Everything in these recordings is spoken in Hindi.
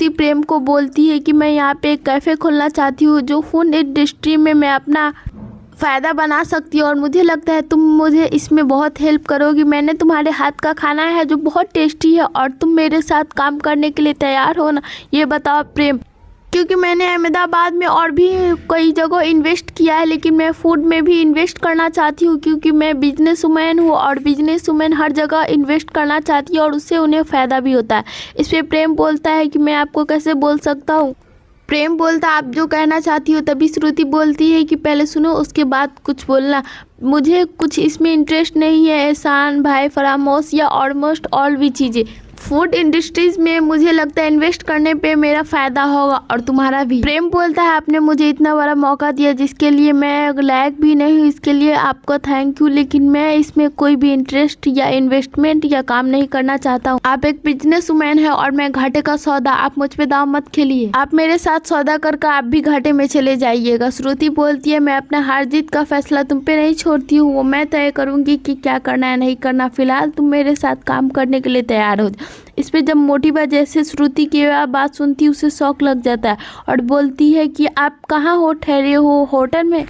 श्रुति प्रेम को बोलती है कि मैं यहाँ पे एक कैफ़े खोलना चाहती हूँ जो फूड इंडस्ट्री में मैं अपना फ़ायदा बना सकती हूँ और मुझे लगता है तुम मुझे इसमें बहुत हेल्प करोगी। मैंने तुम्हारे हाथ का खाना है जो बहुत टेस्टी है और तुम मेरे साथ काम करने के लिए तैयार हो ना, ये बताओ प्रेम। क्योंकि मैंने अहमदाबाद में और भी कई जगह इन्वेस्ट किया है, लेकिन मैं फूड में भी इन्वेस्ट करना चाहती हूँ क्योंकि मैं बिजनेस वुमेन हूँ और बिजनेस वुमेन हर जगह इन्वेस्ट करना चाहती है और उससे उन्हें फ़ायदा भी होता है। इस पर प्रेम बोलता है कि मैं आपको कैसे बोल सकता हूँ। प्रेम बोलता आप जो कहना चाहती हो। तभी श्रुति बोलती है कि पहले सुनो उसके बाद कुछ बोलना। मुझे कुछ इसमें इंटरेस्ट नहीं है, एहसान भाई, फरामोश या ऑलमोस्ट ऑल भी चीज़ें। फूड इंडस्ट्रीज में मुझे लगता है इन्वेस्ट करने पे मेरा फ़ायदा होगा और तुम्हारा भी। प्रेम बोलता है आपने मुझे इतना बड़ा मौका दिया जिसके लिए मैं लायक भी नहीं हूँ, इसके लिए आपका थैंक यू, लेकिन मैं इसमें कोई भी इंटरेस्ट या इन्वेस्टमेंट या काम नहीं करना चाहता हूँ। आप एक बिजनेस वुमेन है और मैं घाटे का सौदा, आप मुझ पे दाव मत खेलिए। आप मेरे साथ सौदा करके आप भी घाटे में चले जाइएगा। श्रुति बोलती है मैं अपना हार जीत का फैसला तुम पे नहीं छोड़ती हूँ, वो मैं तय करूँगी कि क्या करना है नहीं करना। फिलहाल तुम मेरे साथ काम करने के लिए तैयार हो। इस पे जब मोटिबा जैसे श्रुति की बात सुनती है उसे शौक लग जाता है और बोलती है कि आप कहाँ हो, ठहरे हो होटल में?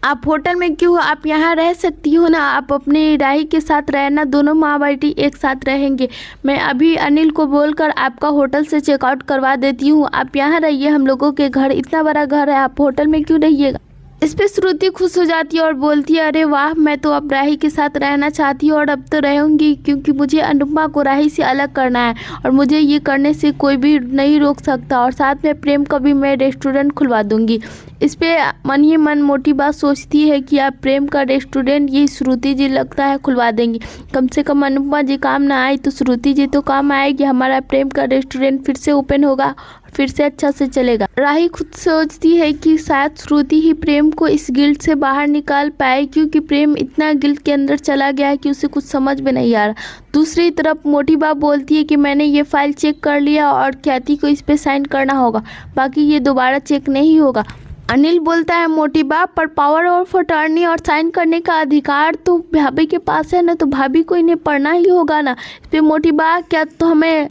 आप होटल में क्यों हो, आप यहाँ रह सकती हो ना, आप अपने राही के साथ रहना, दोनों माँ बेटी एक साथ रहेंगे। मैं अभी अनिल को बोलकर आपका होटल से चेकआउट करवा देती हूँ, आप यहाँ रहिए, हम लोगों के घर, इतना बड़ा घर है, आप होटल में क्यों रहिएगा। इस पे श्रुति खुश हो जाती है और बोलती है अरे वाह, मैं तो अब राही के साथ रहना चाहती हूँ और अब तो रहूँगी क्योंकि मुझे अनुपमा को राही से अलग करना है और मुझे ये करने से कोई भी नहीं रोक सकता, और साथ में प्रेम का भी मैं रेस्टोरेंट खुलवा दूँगी। इस पे मन ही मन मोटी बात सोचती है कि आप प्रेम का रेस्टोरेंट ये श्रुति जी लगता है खुलवा देंगी। कम से कम अनुपमा जी काम ना आई तो श्रुति जी तो काम आएगी, हमारा प्रेम का रेस्टोरेंट फिर से ओपन होगा, फिर से अच्छा से चलेगा। राही खुद सोचती है कि शायद श्रुति ही प्रेम को इस गिल्ट से बाहर निकाल पाए क्योंकि प्रेम इतना गिल्ट के अंदर चला गया है कि उसे कुछ समझ में नहीं आ रहा। दूसरी तरफ मोटिबा बोलती है कि मैंने ये फाइल चेक कर लिया और ख्याति को इस पे साइन करना होगा, बाकी ये दोबारा चेक नहीं होगा। अनिल बोलता है मोटिबा पर पावर ऑफ अटॉर्नी और साइन करने का अधिकार तो भाभी के पास है ना, तो भाभी को इन्हें पढ़ना ही होगा ना। इस पे मोटिबा क्या तो हमें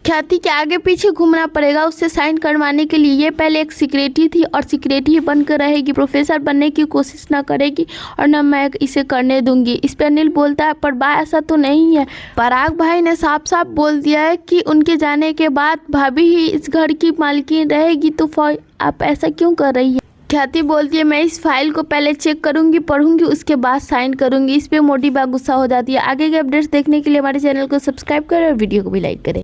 ख्याति के आगे पीछे घूमना पड़ेगा उससे साइन करवाने के लिए। ये पहले एक सिक्रेटरी थी और सिक्रेटरी बनकर रहेगी, प्रोफेसर बनने की कोशिश ना करेगी और ना मैं इसे करने दूंगी। इस पर अनिल बोलता है पर बा ऐसा तो नहीं है, पराग भाई ने साफ साफ बोल दिया है कि उनके जाने के बाद भाभी ही इस घर की मालकिन रहेगी, तो आप ऐसा क्यों कर रही है। ख्याति बोलती है मैं इस फाइल को पहले चेक करूंगी, पढ़ूंगी, उसके बाद साइन करूंगी। इस पे मोटिबा गुस्सा हो जाती है। आगे के अपडेट्स देखने के लिए हमारे चैनल को सब्सक्राइब करें और वीडियो को भी लाइक करें।